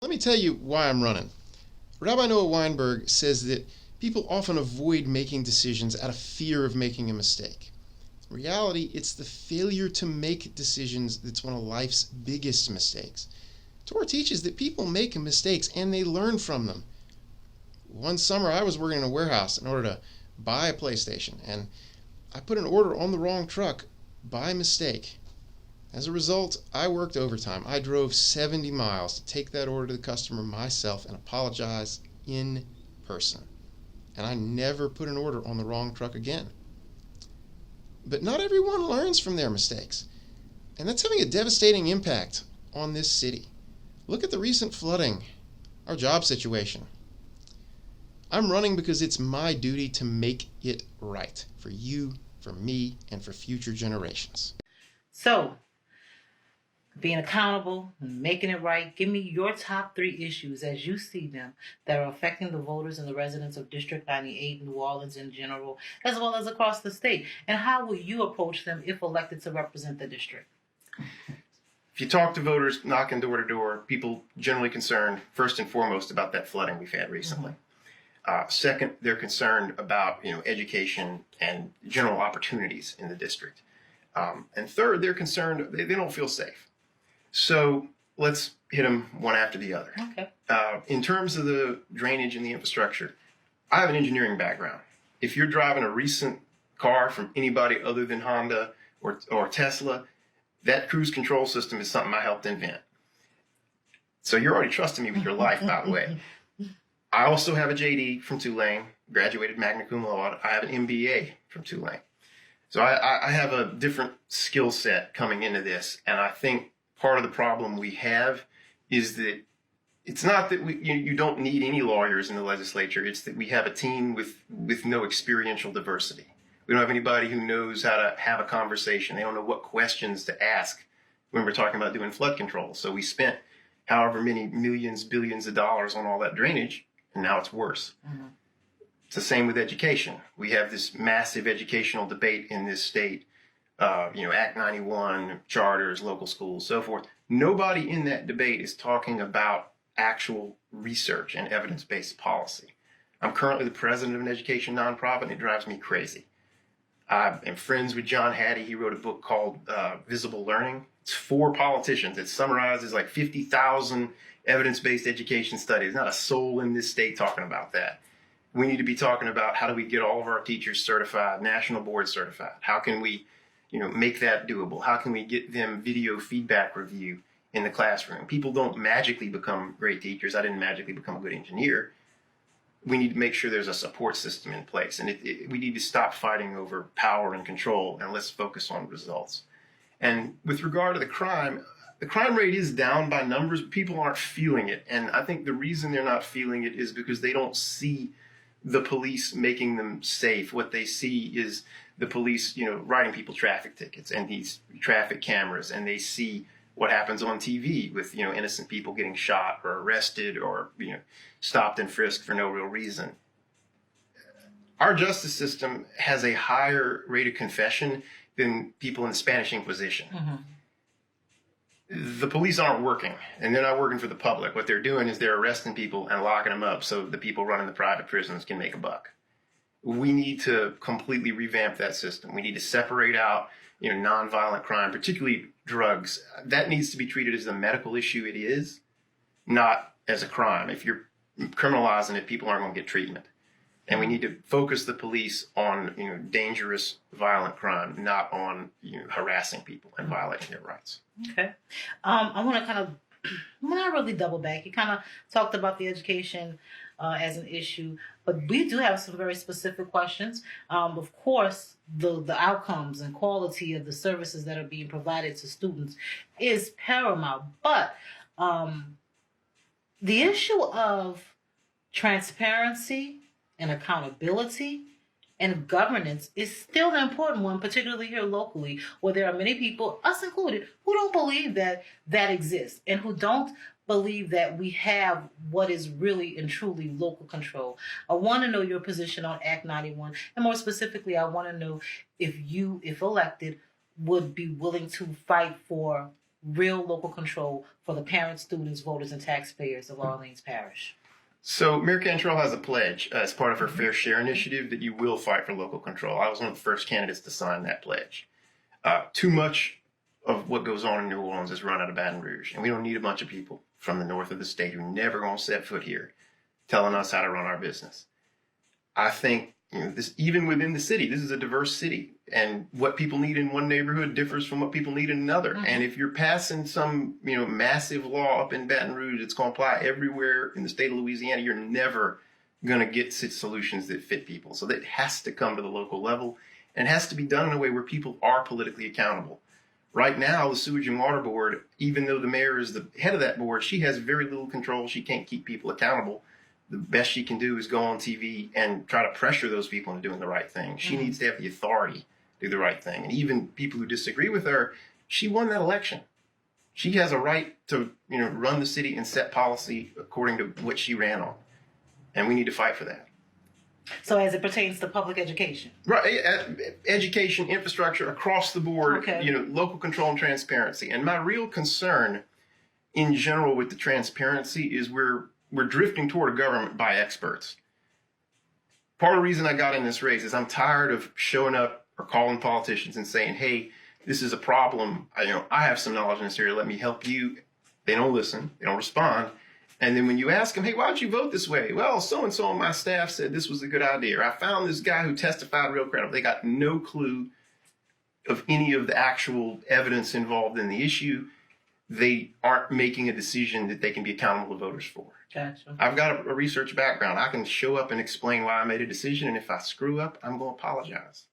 Let me tell you why I'm running. Rabbi Noah Weinberg says that people often avoid making decisions out of fear of making a mistake. In reality, it's the failure to make decisions that's one of life's biggest mistakes. Torah teaches that people make mistakes and they learn from them. One summer I was working in a warehouse in order to buy a PlayStation, and I put an order on the wrong truck by mistake. As a result, I worked overtime. I drove 70 miles to take that order to the customer myself and apologize in person. And I never put an order on the wrong truck again. But not everyone learns from their mistakes, and that's having a devastating impact on this city. Look at the recent flooding, our job situation. I'm running because it's my duty to make it right for you, for me, and for future generations. So, being accountable and making it right, give me your top 3 issues as you see them that are affecting the voters and the residents of District 98, New Orleans in general, as well as across the state. And how will you approach them if elected to represent the district? If you talk to voters knocking door to door, people generally concerned, first and foremost, about that flooding we've had recently. Second, they're concerned about education and general opportunities in the district. And third, they're concerned, they don't feel safe. So let's hit them one after the other. Okay. In terms of the drainage and the infrastructure, I have an engineering background. If you're driving a recent car from anybody other than Honda or Tesla, that cruise control system is something I helped invent. So you're already trusting me with your life, by the way. I also have a JD from Tulane, graduated magna cum laude. I have an MBA from Tulane. So I have a different skill set coming into this. And I think part of the problem we have is that it's not that you don't need any lawyers in the legislature. It's that we have a team with no experiential diversity. We don't have anybody who knows how to have a conversation. They don't know what questions to ask when we're talking about doing flood control. So we spent however many millions, billions of dollars on all that drainage, and now it's worse. Mm-hmm. It's the same with education. We have this massive educational debate in this state, Act 91, charters, local schools, so forth. Nobody in that debate is talking about actual research and evidence-based policy. I'm currently the president of an education nonprofit, and it drives me crazy. I am friends with John Hattie. He wrote a book called Visible Learning. It's 4 politicians. It summarizes like 50,000 evidence-based education studies. Not a soul in this state talking about that. We need to be talking about how do we get all of our teachers certified, national board certified? How can we, make that doable? How can we get them video feedback review in the classroom? People don't magically become great teachers. I didn't magically become a good engineer. We need to make sure there's a support system in place. And we need to stop fighting over power and control, and let's focus on results. And with regard to the crime rate is down by numbers, but people aren't feeling it. And I think the reason they're not feeling it is because they don't see the police making them safe. What they see is the police, writing people traffic tickets and these traffic cameras, and they see what happens on TV with, innocent people getting shot or arrested or, stopped and frisked for no real reason. Our justice system has a higher rate of confession than people in the Spanish Inquisition. Mm-hmm. The police aren't working, and they're not working for the public. What they're doing is they're arresting people and locking them up so the people running the private prisons can make a buck. We need to completely revamp that system. We need to separate out, nonviolent crime, particularly drugs. That needs to be treated as the medical issue it is, not as a crime. If you're criminalizing it, people aren't going to get treatment. And we need to focus the police on, dangerous, violent crime, not on, harassing people and violating their rights. Okay. I want to not really double back. You kind of talked about the education as an issue, but we do have some very specific questions. Of course, the outcomes and quality of the services that are being provided to students is paramount. But the issue of transparency and accountability and governance is still an important one, particularly here locally, where there are many people, us included, who don't believe that exists and who don't believe that we have what is really and truly local control. I want to know your position on Act 91, and more specifically, I want to know if you, if elected, would be willing to fight for real local control for the parents, students, voters, and taxpayers of Orleans Parish? So Mayor Cantrell has a pledge as part of her Fair Share initiative that you will fight for local control. I was one of the first candidates to sign that pledge. Too much of what goes on in New Orleans is run out of Baton Rouge, and we don't need a bunch of people from the north of the state who never gonna set foot here telling us how to run our business. I think this, even within the city, this is a diverse city, and what people need in one neighborhood differs from what people need in another. Mm-hmm. And if you're passing some massive law up in Baton Rouge that's going to apply everywhere in the state of Louisiana, you're never going to get solutions that fit people. So that has to come to the local level, and it has to be done in a way where people are politically accountable. Right now, the Sewage and Water Board, even though the mayor is the head of that board, she has very little control. She can't keep people accountable. The best she can do is go on TV and try to pressure those people into doing the right thing. She needs to have the authority to do the right thing. And even people who disagree with her, she won that election. She has a right to run the city and set policy according to what she ran on. And we need to fight for that. So as it pertains to public education? Right. Education, infrastructure, across the board, okay. Local control and transparency. And my real concern in general with the transparency is we're drifting toward a government by experts. Part of the reason I got in this race is I'm tired of showing up or calling politicians and saying, hey, this is a problem. I have some knowledge in this area. Let me help you. They don't listen. They don't respond. And then when you ask them, hey, why'd you vote this way? Well, so-and-so on my staff said this was a good idea. Or I found this guy who testified real credible. They got no clue of any of the actual evidence involved in the issue. They aren't making a decision that they can be accountable to voters for. Gotcha. I've got a research background. I can show up and explain why I made a decision, and if I screw up, I'm going to apologize.